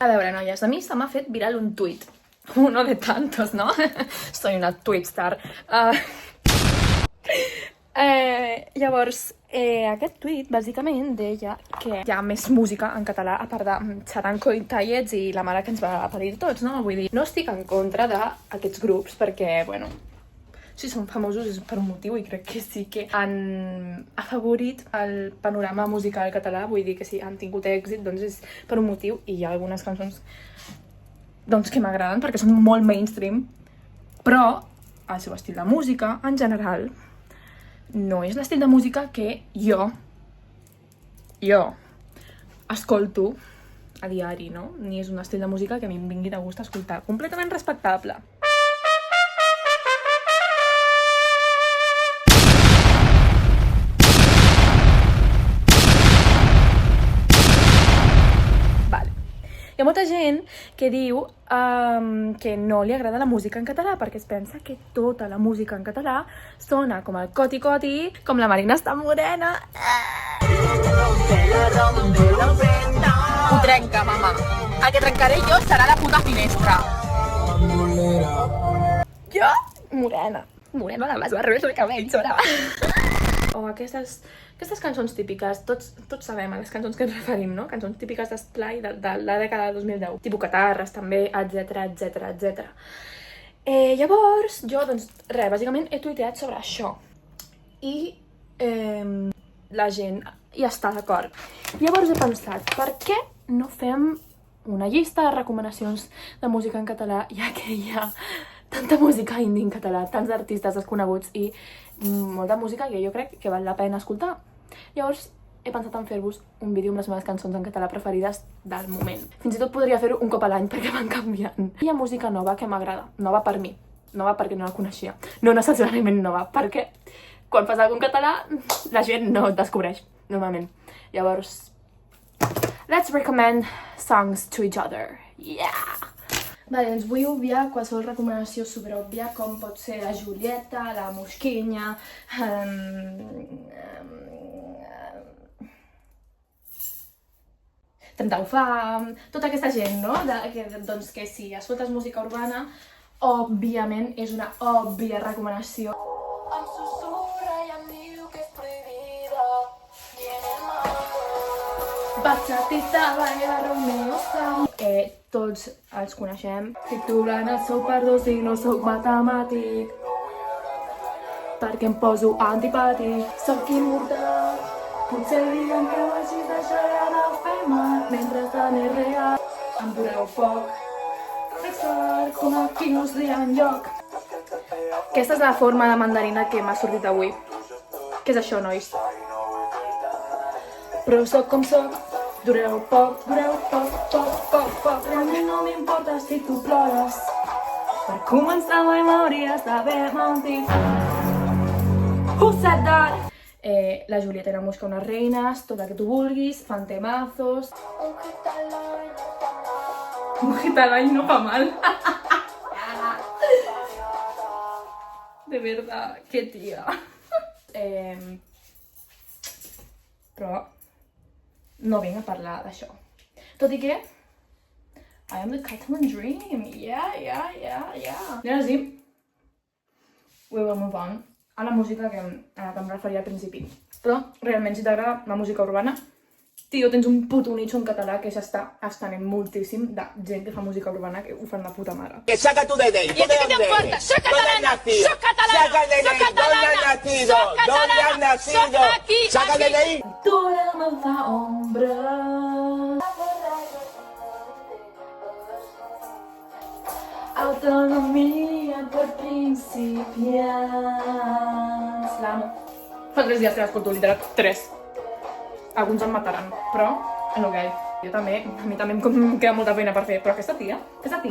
A veure, noies, a mi se m'ha fet viral un tuit. Uno de tantos, ¿no? Soy una twitstar. Llavors, aquest tuit, bàsicament, deia que hi ha més música en català, a part de Charanco i Tallets i la mare que ens va parir tots, no? Vull dir, no estic en contra d'aquests grups perquè, bueno, si són famosos és per un motiu i crec que sí que han afavorit el panorama musical català, vull dir que si han tingut èxit doncs és per un motiu i hi ha algunes cançons doncs que m'agraden perquè són molt mainstream, però el seu estil de música en general no és l'estil de música que jo escolto a diari, no? Ni és un estil de música que a mi em vingui de gust escoltar. Completament respectable. Hi ha molta gent que diu que no li agrada la música en català perquè es pensa que tota la música en català sona com el coti-coti, com la Marina està morena. Ho trenca, mama. El que trencaré jo serà la puta finestra. Jo? Morena. Morena de les barbes del cabell, sora. O aquestes cançons típiques, tots sabem a les cançons que ens referim, no? Cançons típiques d'esplai de la dècada de 2010, tipus Catarres també, etc. Llavors, jo, doncs, res, bàsicament he tuiteat sobre això. I la gent hi està d'acord. Llavors he pensat, per què no fem una llista de recomanacions de música en català, ja que hi ha tanta música indie en català, tants artistes desconeguts i molta música que jo crec que val la pena escoltar. Llavors, he pensat en fer-vos un vídeo amb les meves cançons en català preferides del moment. Fins i tot podria fer-ho un cop a l'any perquè van canviant. Hi ha música nova que m'agrada, nova per mi, nova perquè no la coneixia. No necessàriament nova, perquè quan fas alguna cosa en català la gent no et descobreix, normalment. Llavors, let's recommend songs to each other. Yeah! Vale, doncs vull obviar qualsevol recomanació superòbvia, com pot ser la Julieta, la Mosquinya, Trentaufam, tota aquesta gent, no? Doncs que si escoltes música urbana, òbviament és una òbvia recomanació. Em susurra i em diu que és prohibida, tiene mambo. Bachatita, baila Romeo Sam. Tots els coneixem. Titulant el sou per dos i no sóc matemàtic, perquè em poso antipàtic. Sóc immortal, potser diuen que vagis deixar de fer mal, mentrestant és real. Em dureu poc, extra com aquí no us dirà enlloc. Aquesta és la forma de mandarina que m'ha sortit avui. Què és això, nois? Però sóc com sóc, dureu poc, realment no m'importa si tu plores. Per començar mai m'hauries d'haver mentit. Who said that? La Julieta i la Mosca, unes reines, tot el que tu vulguis, fan temazos. Un hit a l'any no fa mal. De verdad, que tia. Però no vinc a parlar d'això. Tot i que I am the Catalan dream. Yeah. I ara sí, we will move on a la música a la que em referia al principi. Però realment, si t'agrada la música urbana, tio, tens un puto nicho en català que s'està estenent moltíssim de gent que fa música urbana que ho fan de puta mare. Que saca tu DNI. ¿Y a ti qué te importa? ¡Soy catalana! ¡Soy catalana! Saca el DNI. ¿Dónde has nacido? ¿Dónde has nacido? Saca el DNI. Tu alma fa ombra. Autonomia per principiants. L'amo. Fa 3 dies que l'escolto, literal, 3. Alguns em mataran, però és el que hi ha. Jo també, a mi també em queda molta feina per fer, però aquesta tia és la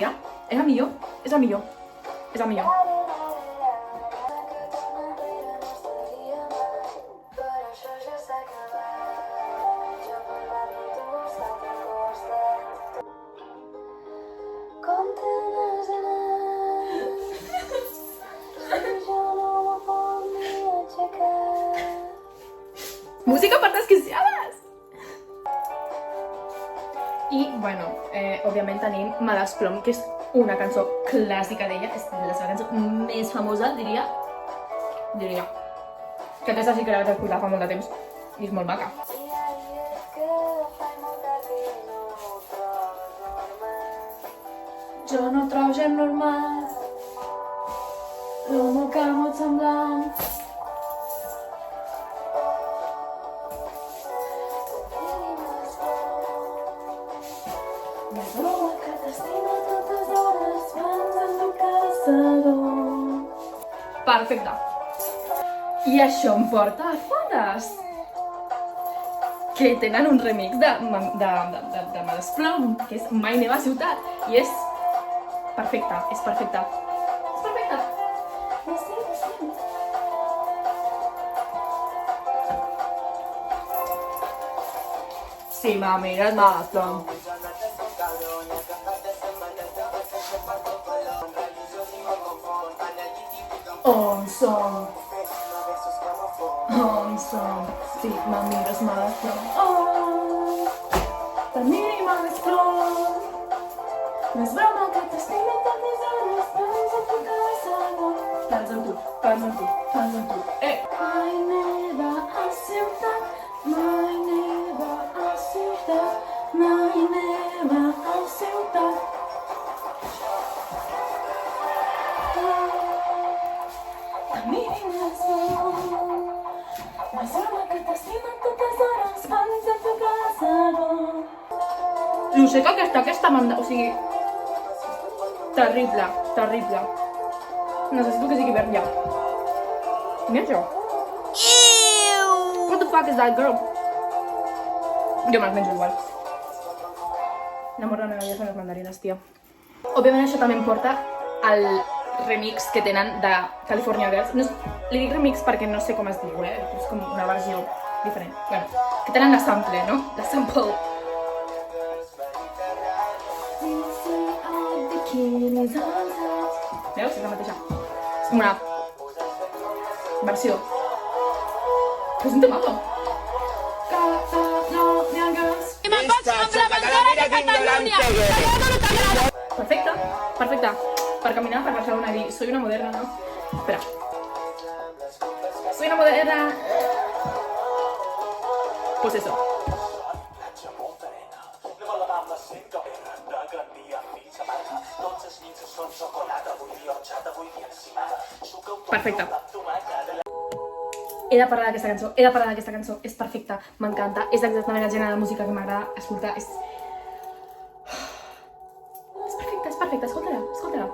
millor, és la millor. Música per desquiciades! I, bueno, òbviament tenim Males Plom, que és una cançó clàssica d'ella, és la seva cançó més famosa, diria. Que aquesta sí que la vaig escoltar fa molt de temps i és molt maca. Jo no trobo gent normal, l'homo que molt semblant. Perfecte. I això em porta a Fades, que tenen un remix de Males Plom, que és Mai neva a ciutat, i és perfecte, és perfecte. És perfecte. Si me miras Males Plom. On som, si me mires Males Plom. Oh, tenim Males Plom. No és broma que t'estime tantes hores, plans a tu casa, no. Plans amb tu, plans amb tu, plans amb tu. Mai neva a ciutat, mai neva a ciutat, mai neva a ciutat. Lo sé que aquesta manda, o sigui... Terrible, terrible. Necessito que sigui verd ja. Mira això. What the fuck is that, girl? Jo me'ls menjo igual. La morra meva són les mandarines, tia. Òbviament això també em porta al remix que tenen de California Girls. No és, li dic remix perquè no sé com es diu, és com una versió diferent. Bueno, que tenen la sample, no? La sample. Veus? És la mateixa. És una versió. És un temazo. California Girls. Perfecte, perfecte. Per caminar per Barcelona i dir, soy una moderna, ¿no? Espera. Soy una moderna. Pues eso. Perfecte. He de parlar d'aquesta cançó, he de parlar d'aquesta cançó. És perfecta, m'encanta, és exactament el gènere de música que m'agrada escoltar. És perfecta, escolta-la, escolta-la.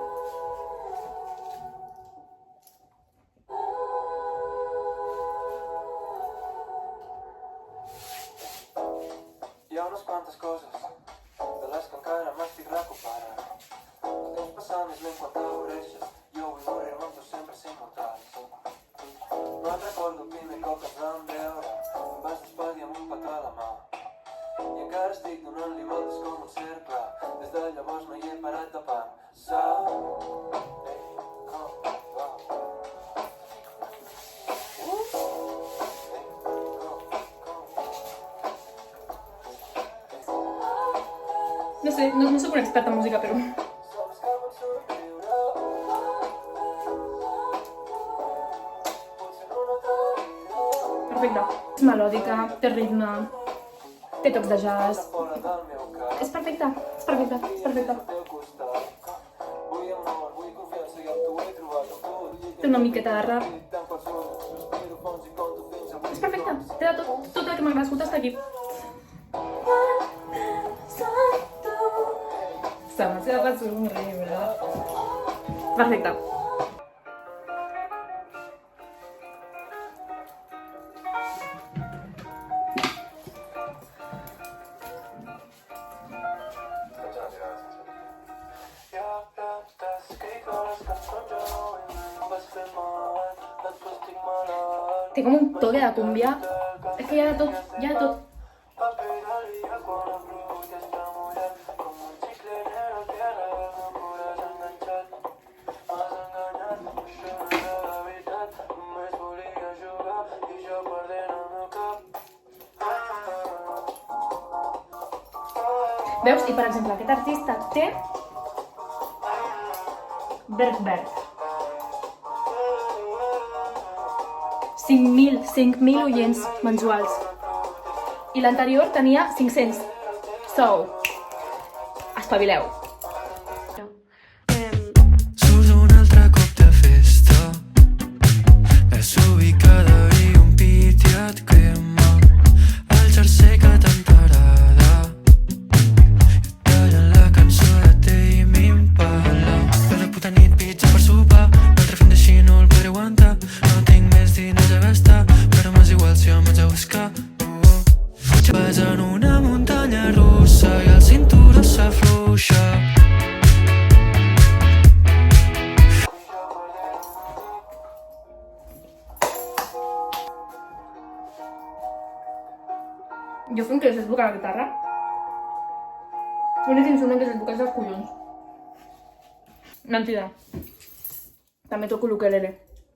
Hi ha unes quantes coses de les que encara m'estic recuperant. El temps passa més lent quan t'avoreixes. Jo vull morir-me amb tu sempre ser immortals. No et recordo el primer cop que ens vam veure. Em vas despedir amb un petó a la mà. I encara estic donant-li voltes com un cercle. Des de llavors no hi he parat de pensar. No sé, no soc una experta en música, però... Perfecte. És melòdica, té ritme, té tocs de jazz... És perfecta, és perfecta, és perfecta. Té una miqueta de rap. És perfecta, té de tot el que m'agrada escoltar està aquí. Se m'ha de somriure. Perfecte. Té com un toque de cumbia. És que hi ha de tot, hi ha de tot. Veus? I, per exemple, aquest artista té Bergberg. 5.000 oients mensuals. I l'anterior tenia 500. So, espavileu. Surts un altre cop de festa, desubicada i un pit i et crema el jersei que tant t'agrada i et tallen la cançó de Tame Impala. Cada puta nit pizza per sopar, l'altre fin d'així no el podré aguantar. No tinc més diners a gastar, però m'és igual si em vaig a buscar. Vas en una muntanya russa i el cinturó s'afluixa. Jo fent que es tocar la guitarra. L'únic instrument que es tocar és els collons. Mentida. També toco l'ukelele,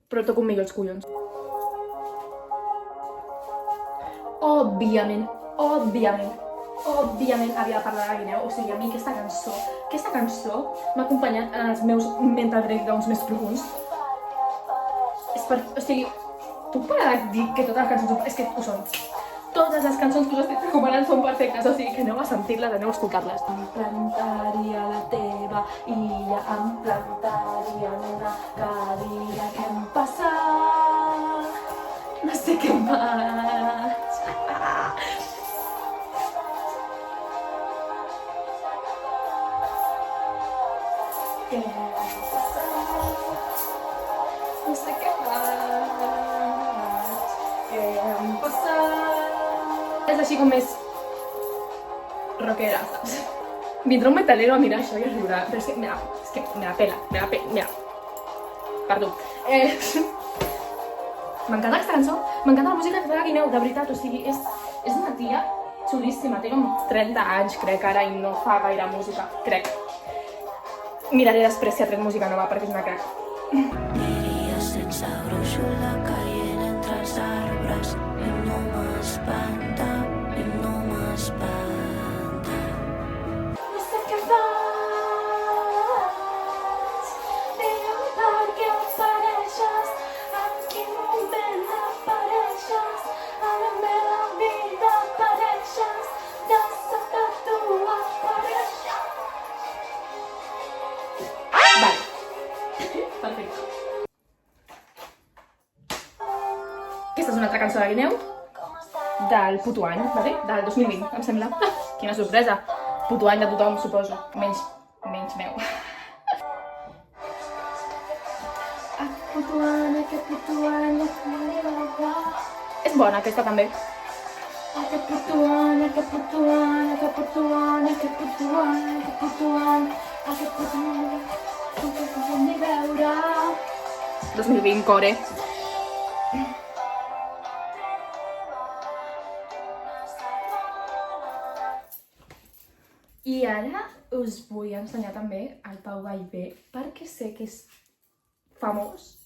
però toco millor els collons. Òbviament havia de parlar de la Guineu. O sigui, a mi aquesta cançó m'ha acompanyat en els meus mental breakdowns més profunds. O sigui, puc parar de dir que totes les cançons... És que ho són. Totes les cançons que us estic recomanant són perfectes, o sigui que aneu a sentir-les, aneu a escoltar-les. Em plantaria a la teva illa, em plantaria en una cadira. Què em passa? No sé què em faig. Què em passa? No sé què faig. Què em passa? És així com més rockera, saps? Vindrà un metalero a mirar això i a riurà, però és que me la pela, mira. Perdó. M'encanta aquesta cançó, m'encanta la música que fa la Guineu, de veritat, o sigui, és una tia xulíssima, té com 30 anys, crec, ara, i no fa gaire música, crec. Miraré després si ha tret música nova, perquè és una crac. Aniria sense brúixola caient entre els arbres i no m'espanta. No sé què faig, digue'm per què apareixes, en quin moment apareixes, a la meva vida apareixes, de sobte tu apareixes. Vale, perfecte. Aquesta és una altra cançó de Guineu, del puto any, vale? Del 2020, em sembla. Quina sorpresa. Puto any de tothom, suposo. Menys meu. És bona aquesta també. Aquest puto any, ni veure. 2020, core. I ara us vull ensenyar també el Pau Vallvé, perquè sé que és famós,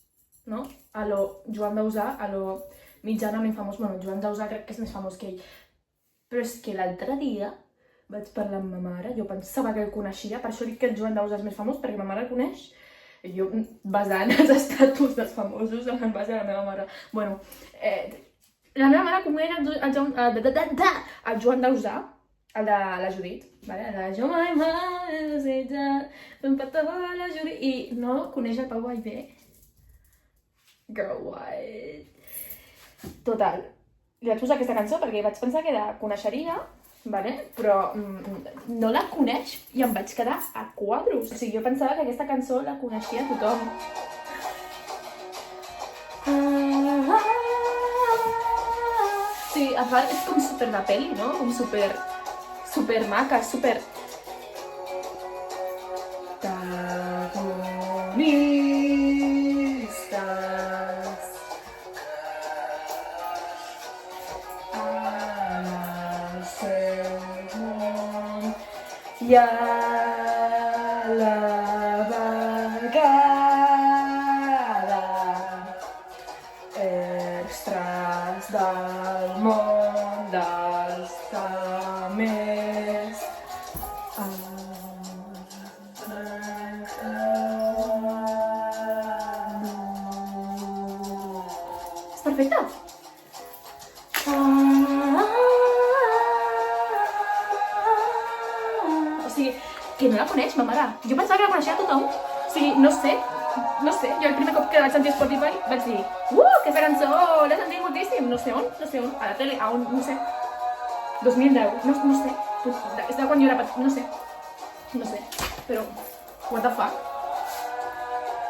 no? A lo Joan Dausà, a lo mitjanament famós. Bueno, Joan Dausà crec que és més famós que ell. Però és que l'altre dia vaig parlar amb ma mare, jo pensava que el coneixia, per això dic que el Joan Dausà és més famós, perquè ma mare el coneix. Jo, basant els estatus dels famosos en base a la meva mare. Bueno, la meva mare coneix el Joan Dausà, el de la Judit, vale? El de jo mai mai desitjat, fem petó a la Judit, i no coneix el Pau Vallvé. Girl, what? Total, li vaig posar aquesta cançó perquè vaig pensar que la coneixeria, vale? Però no la coneix i em vaig quedar a quadros. O sigui, jo pensava que aquesta cançó la coneixia tothom. Sí, és com super de peli, no? Com super maca, super... Protagonistes al seu món i a la vegada extras del món dels que més que no la coneix, ma mare. Jo pensava que la coneixia tothom. O sigui, no sé. Jo el primer cop que vaig sentir Spotify vaig dir aquesta cançó l'he sentit moltíssim. No sé on, a la tele, a on, no sé. 2010, no sé. És de quan jo era petit, no sé. Però, what the fuck?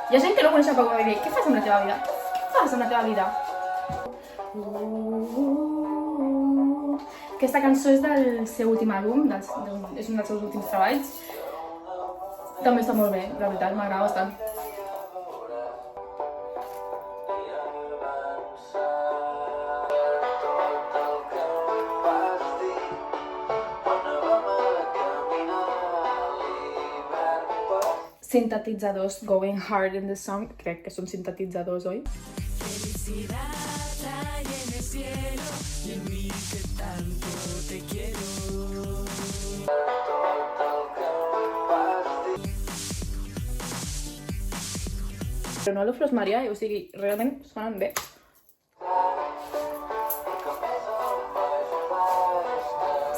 Hi ha gent que no coneix Paco Gabriel. Què fas amb la teva vida? Aquesta cançó és del seu últim àlbum, és un dels seus últims treballs. També està molt bé, la veritat, m'agrada bastant. Sintetitzadors going hard in the song, crec que són sintetitzadors, oi? Però no l'Oflos Maria, o sigui, realment sonen bé.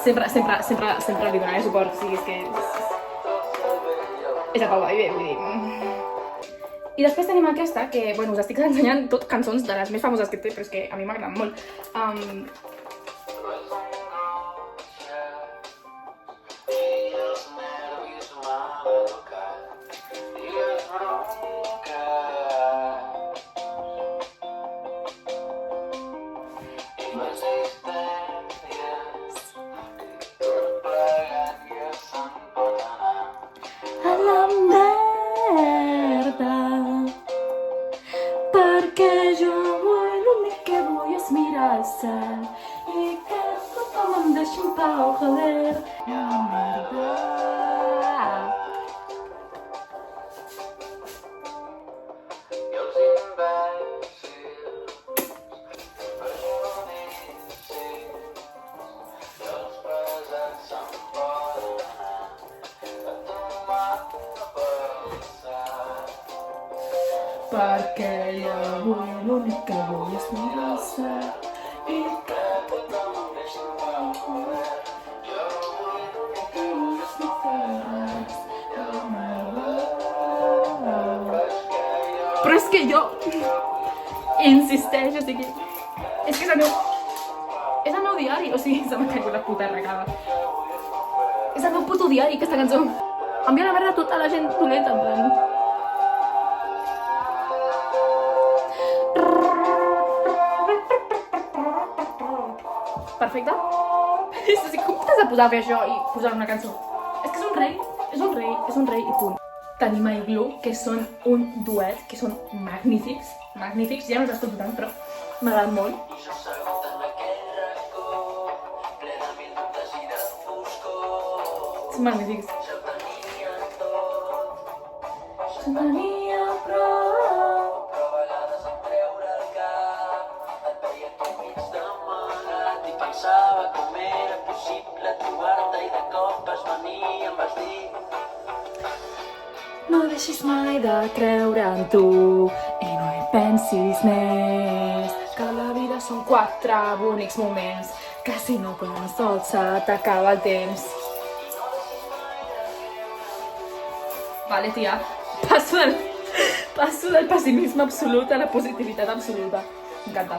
Sempre li donaré suport, o sigui, és que és a Pau Gabriel, vull dir. I després tenim aquesta, que, bueno, us estic ensenyant tot cançons de les més famoses que té, però és que a mi m'agraden molt. Perquè jo avui l'únic que vull és mirar el cel i que tothom em deixi en pau, joder. Perquè jo avui l'únic que vull és mirar el cel i que tothom em deixi en pau, joder. Jo avui l'únic que vull és no fer res, però és que jo insisteix, o sigui, és que és el meu diari, o sigui, se m'ha caigut la puta regada. És el meu puto diari, aquesta cançó. Envia la merda a tota la gent dolenta, en plan. Perfecte? Com t'has de posar a fer això i posar una cançó? És que és un rei i punt. Tenim a Igloo, que són un duet, que són magnífics, ja no els escolto tant, però m'agraden molt. Són magnífics. Pensava com era possible trobar-te i de cop es venia i em vas dir: no deixis mai de creure en tu i no hi pensis més, que la vida són 4 bonics moments, que si no tan sols se t'acaba el temps. Vale, tia, passo del pessimisme absolut a la positivitat absoluta. M'encanta.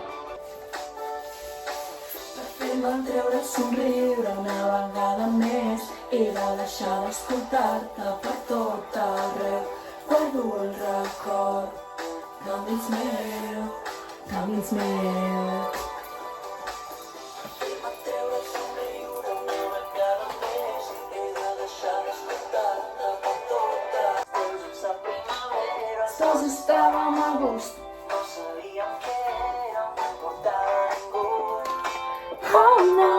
Vam treure somriure una vegada més i de deixar d'escoltar-te per tot arreu. Guardo el record d'amics meus. Vam treure somriure una vegada més i de deixar d'escoltar-te per tot arreu. Sense primavera tots estàvem a gust. No sabíem què era, no importava ningú. Oh no!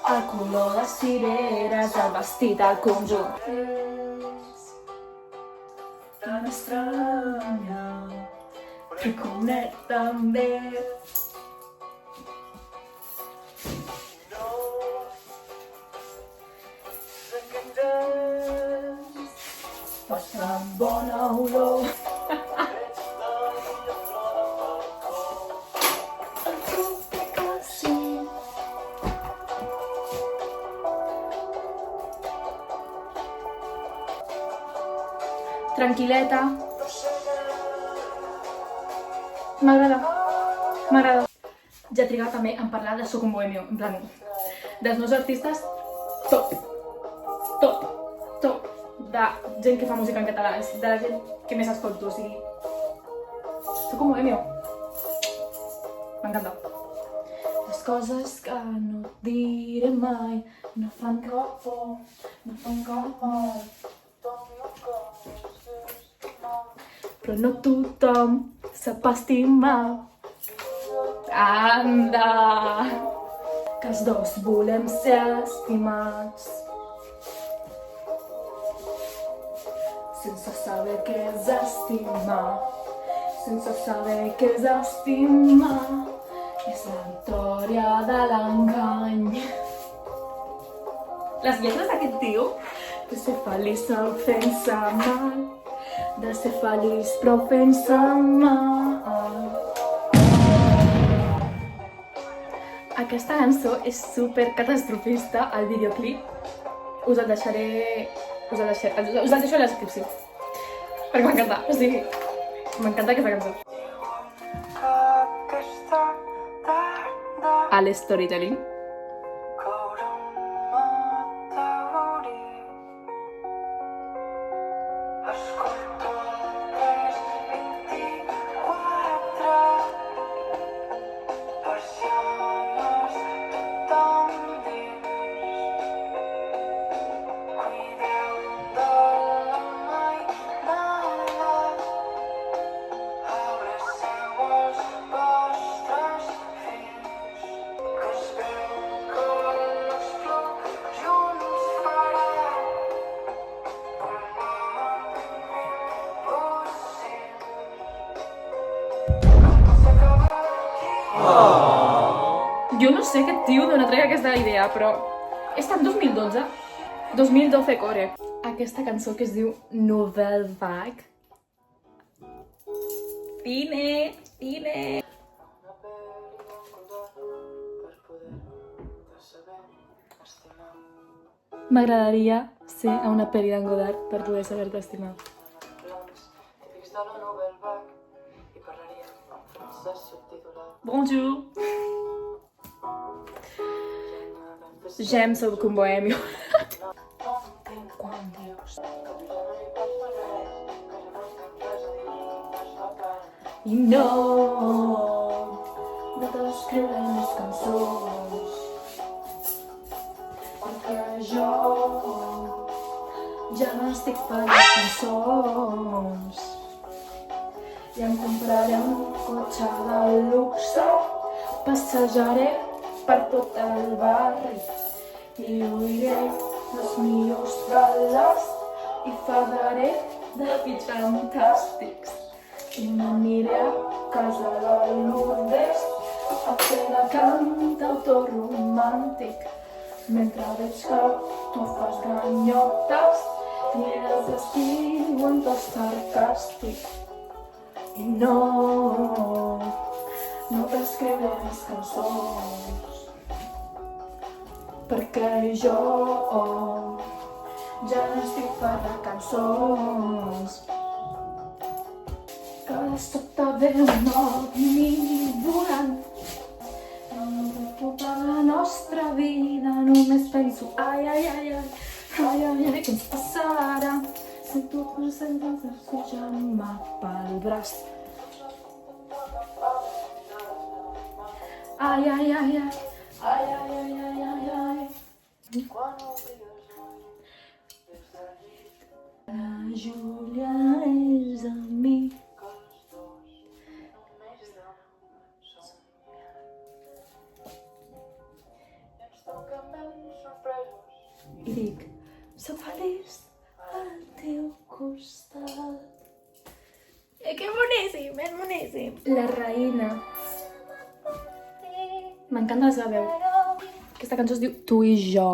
El color de cireres, el vestit, el conjunt. És tan estranya, que connecta amb ell. Passa bona olor. tranquil·leta. M'agrada. M'agrada. Ja he trigat també en parlar de Soc un bohemio, en plan, dels meus artistes top, top, top, de gent que fa música en català, és de la gent que més escolto, o sigui, Soc un bohemio. M'encanta. Les coses que no et diré mai no fan cap por, no fan cap mal. Però no tothom sap estimar. Anda! Que els dos volem ser estimats. Sense saber què és estimar. Sense saber què és estimar. És la victòria de l'engany. Les lletres d'aquest tio, de ser feliç fent-se mal, de ser feliç però fent-se mal. Aquesta cançó és super catastrofista, el videoclip. Us el deixo a la descripció. Perquè m'encanta, o sigui, m'encanta aquesta cançó. A l'storytelling. Jo no sé aquest tio d'on ha tret aquesta idea, però és tan 2012. 2012 core. Aquesta cançó que es diu Nouvelle Vague. Cine, cine. M'agradaria ser a una pel·li d'en Godard per poder saber-te estimar. Bonjour. J'aime Soc un bohemio. I no t'escriuré més cançons, perquè jo ja no estic per les cançons. I em compraré un cotxe de luxe, passejaré per tot el barri i oiré les millors bales i faré de fills fantàstics. I m'aniré a casa de Lourdes a fer de cantautor romàntic, mentre veig que tu fas ganyotes i eres d'estiu en tot sarcàstic. I no t'escriuré més cançons, perquè jo ja no estic per de cançons. Que de sobte ve un ovni volant, de tota la nostra vida només penso ai, ai, ai, ai, ai, ai, ai, què ens passarà? Sento el seu germà pel braç. Ai, ai, ai, ai, ai, ai, ai, ai, ai, ai. La Júlia és a mi. I dic, soc feliç al teu costat. Que boníssim, és boníssim. La Reina. M'encanta la seva veu. Aquesta cançó es diu Tu i jo.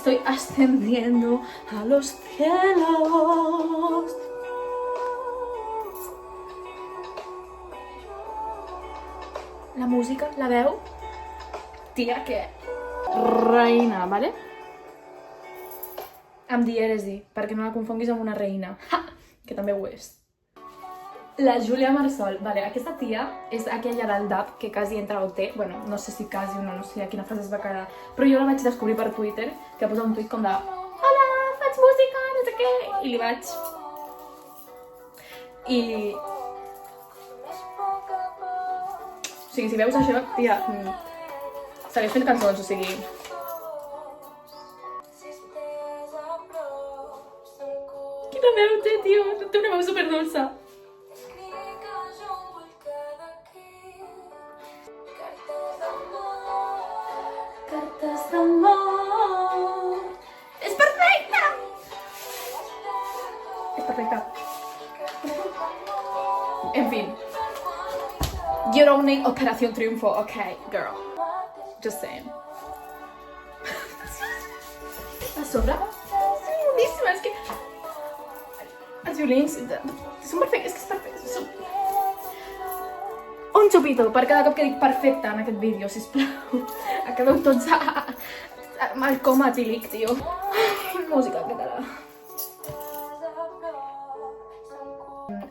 estoy ascendiendo a los cielos. La música, la veu, tia, que reina, ¿vale? Amb dièresi, perquè no la confonguis amb una reina, ha! Que també ho és. La Júlia Marsol, vale, aquesta tia és aquella del DAP que quasi entra a OT, bueno, no sé si quasi o no, no sé a quina frase es va quedar, però jo la vaig descobrir per Twitter, que ha posat un tuit com de hola, faig música, no sé què, i li vaig... I... O sigui, si veus això, tia, segueix fent cançons, o sigui... Quina veu té, tio, té una veu superdolça. Cartes d'amor. És perfecta! És perfecta. En fin. You're owning Operación Triunfo, okay, girl. Just saying. A sobre? És boníssima, és que... Els violins són perfectes, és que és perfecte. Són... Un xupito per cada cop que dic perfecte en aquest vídeo, sisplau. Acabeu tots amb el coma etílic, tio. Música en català.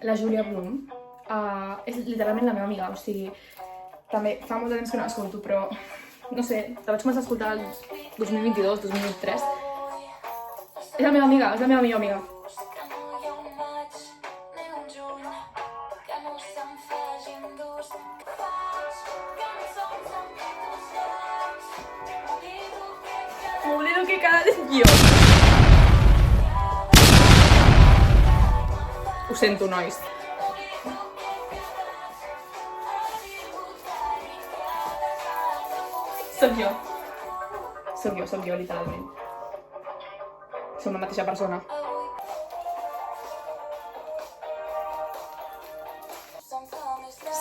La Júlia Blum és literalment la meva amiga, o sigui, també fa molt de temps que no l'escolto, però no sé, la vaig començar a escoltar el 2022, 2023. És la meva amiga, és la meva millor amiga. M'oblido que cada jo. Ho sento, nois. Soc jo, literalment. Som la mateixa persona.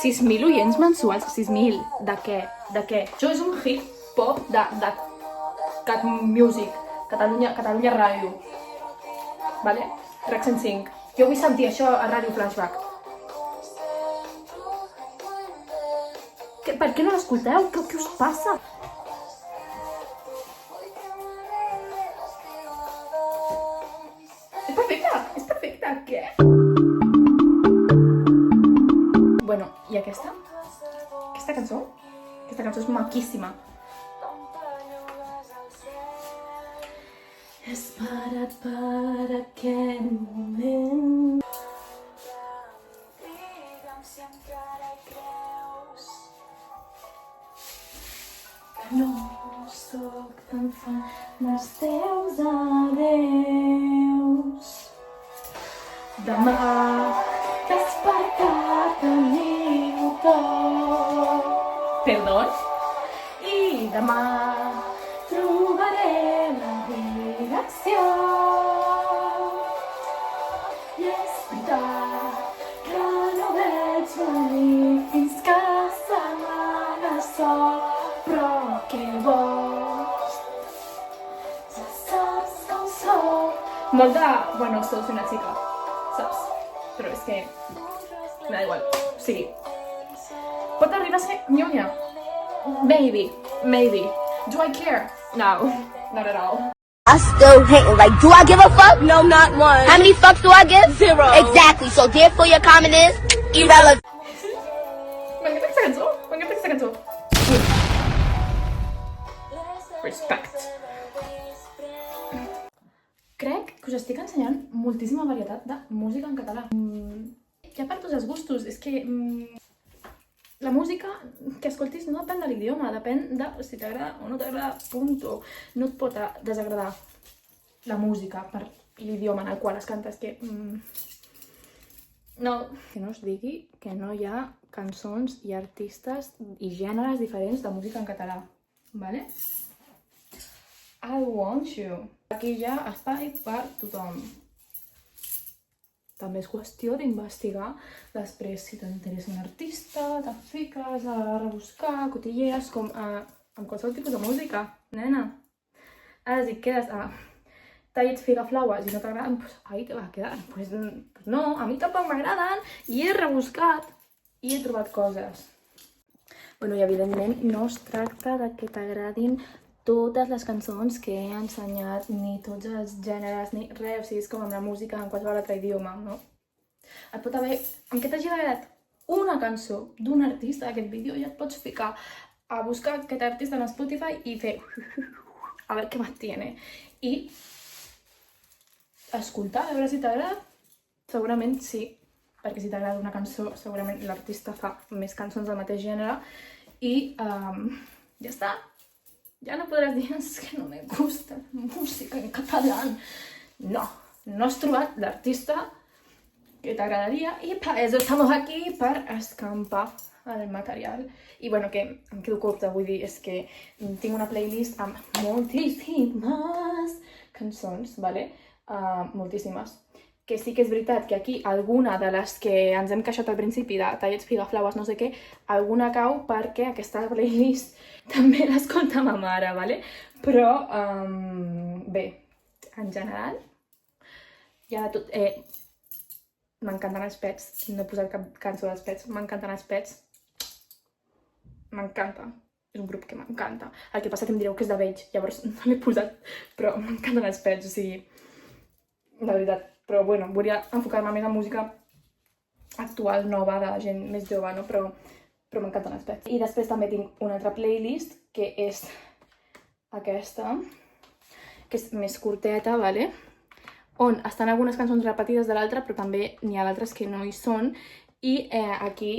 $6.000 oients mensuals? 6.000? De què? De què? Això és un hit pop de Cat Music, Catalunya Ràdio. Vale? RAC 105. Jo vull sentir això a Ràdio Flashback. Per què no l'escolteu? Què us passa? És perfecta, què? Bueno, i aquesta? Aquesta cançó? Aquesta cançó és maquíssima. Espera't per aquest moment. No sóc tan fan dels teus adeus. Demà despertat teniu tot. Perdó? I demà trobaré la direcció. I és veritat que no veig venir fins que se m'aga sol. Però què vols? Ja saps com soc. Molt de... Bueno, soy una chica, saps? Però és que... Me da igual. O sigui... Pot arribar a ser nyonya. Maybe. Do I care? No. Not at all. I still hating. Like, do I give a fuck? No, not one. How many fucks do I give? 0. Exactly. So therefore your comment is irrelevant. M'encanta aquesta cançó. Respect. Crec que us estic ensenyant moltíssima varietat de música en català. Hi ha per tots els gustos. És que la música que escoltis no depèn de l'idioma, depèn de si t'agrada o no t'agrada, punto. No et pot desagradar la música per l'idioma en el qual es canta. És que... No. Que no us digui que no hi ha cançons i artistes i gèneres diferents de música en català. Vale? I want you. Aquí hi ha espai per tothom. També és qüestió d'investigar després si t'interessa un artista, te fiques a rebuscar, cotillees, com amb qualsevol tipus de música, nena. Ara si quedes a tallets figaflaues i no t'agraden, pues ahí te va a quedar. Pues no, a mi tampoc m'agraden i he rebuscat i he trobat coses. Bueno, i evidentment no es tracta de que t'agradin totes les cançons que he ensenyat, ni tots els gèneres, ni res, o sigui, és com amb la música en qualsevol altre idioma, no? Et pot haver, amb que t'hagi agradat una cançó d'un artista d'aquest vídeo, ja et pots ficar a buscar aquest artista en Spotify i fer a veure què más tiene. I escoltar, a veure si t'agrada, segurament sí, perquè si t'agrada una cançó, segurament l'artista fa més cançons del mateix gènere i ja està. Ya no podràs dir, es que no me gusta la música en català. No, no has trobat l'artista que t'agradaria i per això estamos aquí, per escampar el material. I bueno, que em quedo curta, vull dir, és que tinc una playlist amb moltíssimes cançons, vale? Moltíssimes. Que sí que és veritat que aquí alguna de les que ens hem queixat al principi de tallets figaflaues, no sé què, alguna cau perquè aquesta playlist també l'escolta ma mare, vale? Però, bé, en general, ja tot... m'encanten els Pets, no he posat cap cançó dels Pets, m'encanten els Pets, m'encanta, és un grup que m'encanta. El que passa que em direu que és de vells, llavors no l'he posat, però m'encanten els Pets, o sigui, de veritat. Però bueno, volia enfocar-me més en música actual, nova, de gent més jove, no? Però m'encanten els Pets. I després també tinc una altra playlist, que és aquesta, que és més curteta, vale? On estan algunes cançons repetides de l'altra, però també n'hi ha d'altres que no hi són. I aquí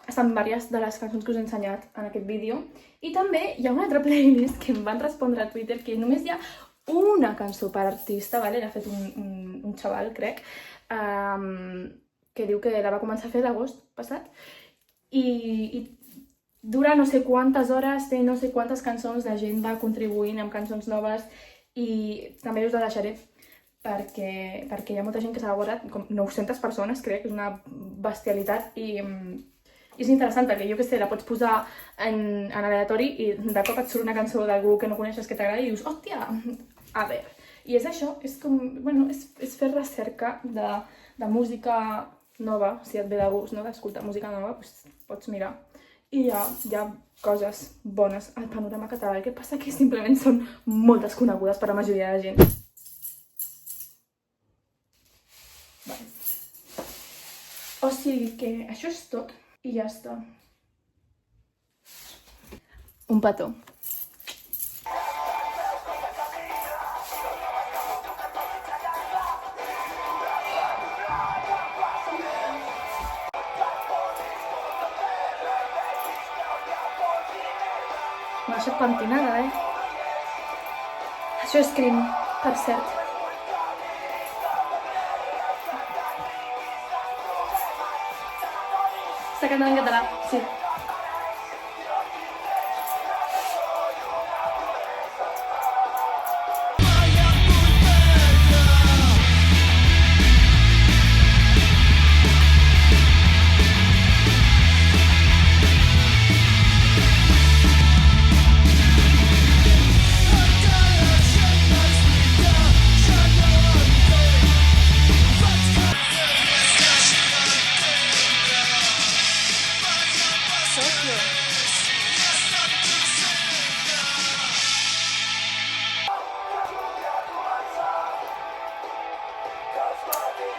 estan diverses de les cançons que us he ensenyat en aquest vídeo. I també hi ha una altra playlist que em van respondre a Twitter, que només hi ha una cançó per artista, vale? L'ha fet un xaval, crec, que diu que la va començar a fer l'agost passat i dura no sé quantes hores, té no sé quantes cançons, la gent va contribuint amb cançons noves i també us la deixaré perquè hi ha molta gent que s'ha guardat, com 900 persones, crec, és una bestialitat i és interessant perquè jo que sé, la pots posar en aleatori i de cop et surt una cançó d'algú que no coneixes que t'agrada i dius, hòstia, a veure. I és això, és com, bueno, és fer recerca de música nova, si et ve de gust, no?, d'escoltar música nova, doncs pots mirar. I hi ha coses bones al panorama català, el que passa que simplement són molt desconegudes per la majoria de gent. Vale. O sigui que això és tot. I ja està. Un petó. M'ha deixat pentinada, Això és Cream, per cert. Està cantant en català, sí.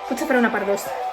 Potser faré una part 2.